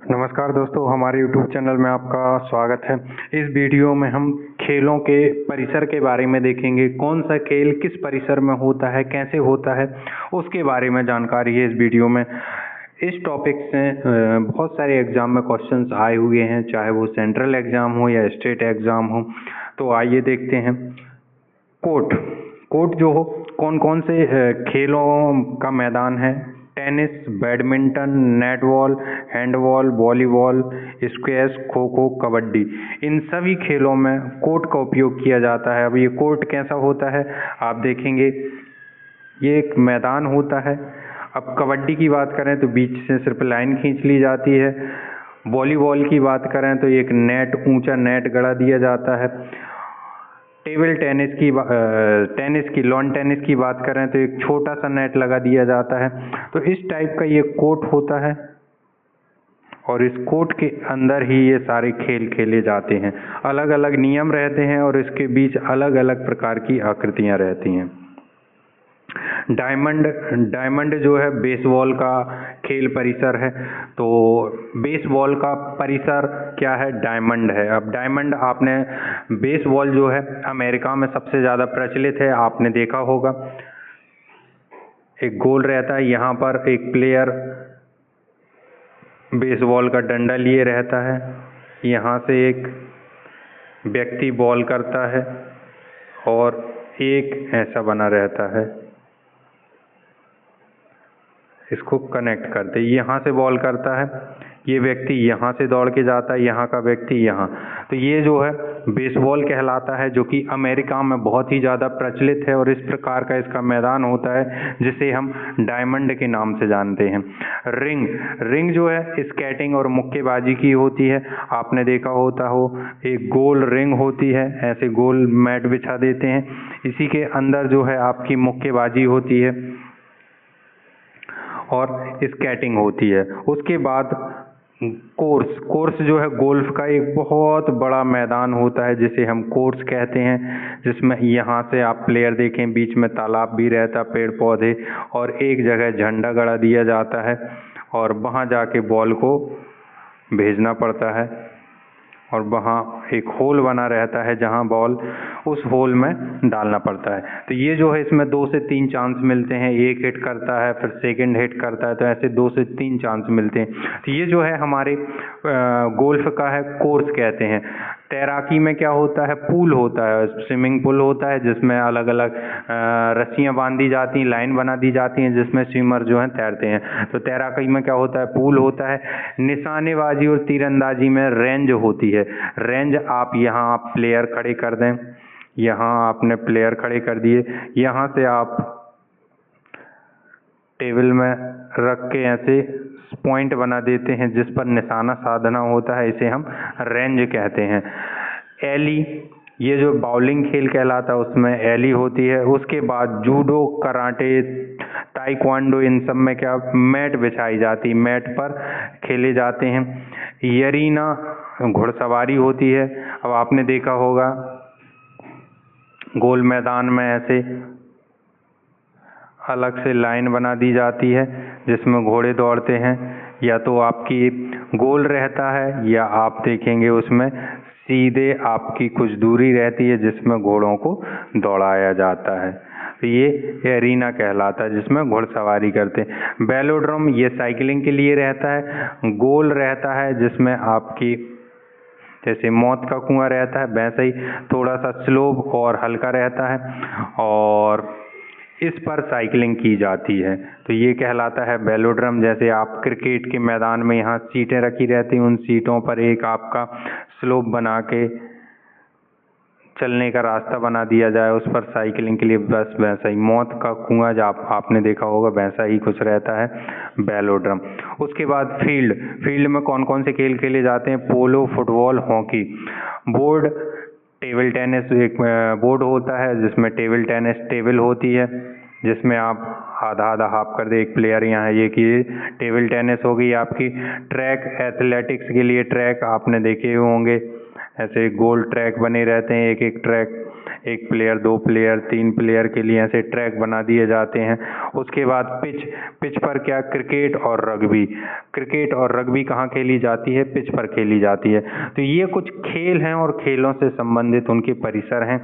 नमस्कार दोस्तों, हमारे YouTube चैनल में आपका स्वागत है। इस वीडियो में हम खेलों के परिसर के बारे में देखेंगे। कौन सा खेल किस परिसर में होता है, कैसे होता है, उसके बारे में जानकारी है इस वीडियो में। इस टॉपिक से बहुत सारे एग्जाम में क्वेश्चंस आए हुए हैं, चाहे वो सेंट्रल एग्जाम हो या स्टेट एग्जाम हो। तो आइए देखते हैं। कोर्ट जो हो, कौन कौन से खेलों का मैदान है। Tennis, badminton, netball, handball, volleyball, squash, kho kho, kabaddi, इन सभी खेलों में कोर्ट का उपयोग किया जाता है। अब ये कोर्ट कैसा होता है आप देखेंगे। ये एक मैदान होता है। अब कबड्डी की बात करें तो बीच से सिर्फ लाइन खींच ली जाती है। वॉलीबॉल की बात करें तो एक नेट, ऊंचा नेट गड़ा दिया जाता है। टेबल टेनिस की लॉन टेनिस की बात करें तो एक छोटा सा नेट लगा दिया जाता है। तो इस टाइप का ये कोर्ट होता है और इस कोर्ट के अंदर ही ये सारे खेल खेले जाते हैं। अलग अलग नियम रहते हैं और इसके बीच अलग अलग प्रकार की आकृतियां रहती हैं। डायमंड जो है बेसबॉल का खेल परिसर है। तो बेसबॉल का परिसर क्या है, डायमंड है। अब डायमंड, आपने बेसबॉल जो है अमेरिका में सबसे ज़्यादा प्रचलित है, आपने देखा होगा। एक गोल रहता है, यहाँ पर एक प्लेयर बेसबॉल का डंडा लिए रहता है। यहाँ से एक व्यक्ति बॉल करता है और एक ऐसा बना रहता है, इसको कनेक्ट करते, यहाँ से बॉल करता है, ये व्यक्ति यहाँ से दौड़ के जाता है, यहाँ का व्यक्ति यहाँ। तो ये जो है बेसबॉल कहलाता है, जो कि अमेरिका में बहुत ही ज़्यादा प्रचलित है और इस प्रकार का इसका मैदान होता है जिसे हम डायमंड के नाम से जानते हैं। रिंग जो है स्केटिंग और मुक्केबाजी की होती है। आपने देखा होता हो, एक गोल रिंग होती है, ऐसे गोल मैट बिछा देते हैं, इसी के अंदर जो है आपकी मुक्केबाजी होती है और स्केटिंग होती है। उसके बाद कोर्स जो है गोल्फ का एक बहुत बड़ा मैदान होता है जिसे हम कोर्स कहते हैं, जिसमें यहाँ से आप प्लेयर देखें, बीच में तालाब भी रहता, पेड़ पौधे, और एक जगह झंडा गड़ा दिया जाता है और वहाँ जाके बॉल को भेजना पड़ता है और वहाँ एक होल बना रहता है जहाँ बॉल उस होल में डालना पड़ता है। तो ये जो है इसमें 2 से 3 चांस मिलते हैं। एक हिट करता है, फिर सेकंड हिट करता है, तो ऐसे 2 से 3 चांस मिलते हैं। तो ये जो है हमारे गोल्फ का है, कोर्स कहते हैं। तैराकी में क्या होता है, पूल होता है, स्विमिंग पूल होता है जिसमें अलग अलग रस्सियाँ बांधी जाती हैं, लाइन बना दी जाती हैं जिसमें स्विमर जो हैं तैरते हैं। तो तैराकी में क्या होता है, पूल होता है। निशानेबाजी और तीरंदाजी में रेंज होती है। रेंज, आप यहाँ आप प्लेयर खड़े कर दें, यहाँ आपने प्लेयर खड़े कर दिए, यहाँ से आप टेबल में रख के ऐसे पॉइंट बना देते हैं जिस पर निशाना साधना होता है, इसे हम रेंज कहते हैं। एली, ये जो बाउलिंग खेल कहलाता है उसमें एली होती है। उसके बाद जूडो, कराटे, ताइक्वांडो, इन सब में क्या मैट बिछाई जाती, मैट पर खेले जाते हैं। यरीना घुड़सवारी होती है। अब आपने देखा होगा गोल मैदान में ऐसे अलग से लाइन बना दी जाती है जिसमें घोड़े दौड़ते हैं, या तो आपकी गोल रहता है या आप देखेंगे उसमें सीधे आपकी कुछ दूरी रहती है जिसमें घोड़ों को दौड़ाया जाता है। तो ये एरीना कहलाता है जिसमें घुड़सवारी करते हैं। वेलोड्रोम, ये साइकिलिंग के लिए रहता है। गोल रहता है जिसमें आपकी जैसे मौत का कुआं रहता है वैसे ही थोड़ा सा स्लोप और हल्का रहता है और इस पर साइकिलिंग की जाती है। तो ये कहलाता है वेलोड्रम। जैसे आप क्रिकेट के मैदान में यहाँ सीटें रखी रहती हैं, उन सीटों पर एक आपका स्लोप बना के चलने का रास्ता बना दिया जाए, उस पर साइकिलिंग के लिए, बस वैसा ही मौत का कुआं जो आपने देखा होगा वैसा ही कुछ रहता है वेलोड्रम। उसके बाद फील्ड में कौन कौन से खेल खेले जाते हैं, polo, football, hockey. Board, table tennis एक बोर्ड होता है जिसमें टेबल टेनिस टेबल होती है जिसमें आप आधा आधा हाफ कर दे एक प्लेयर, यहाँ है ये कि टेबल टेनिस हो गई आपकी। ट्रैक, एथलेटिक्स के लिए ट्रैक आपने देखे होंगे, ऐसे गोल ट्रैक बने रहते हैं, एक एक ट्रैक। एक प्लेयर, दो प्लेयर, तीन प्लेयर के लिए ऐसे ट्रैक बना दिए जाते हैं। उसके बाद पिच पर क्या क्रिकेट और रग्बी कहाँ खेली जाती है? पिच पर खेली जाती है। तो ये कुछ खेल हैं और खेलों से संबंधित उनके परिसर हैं।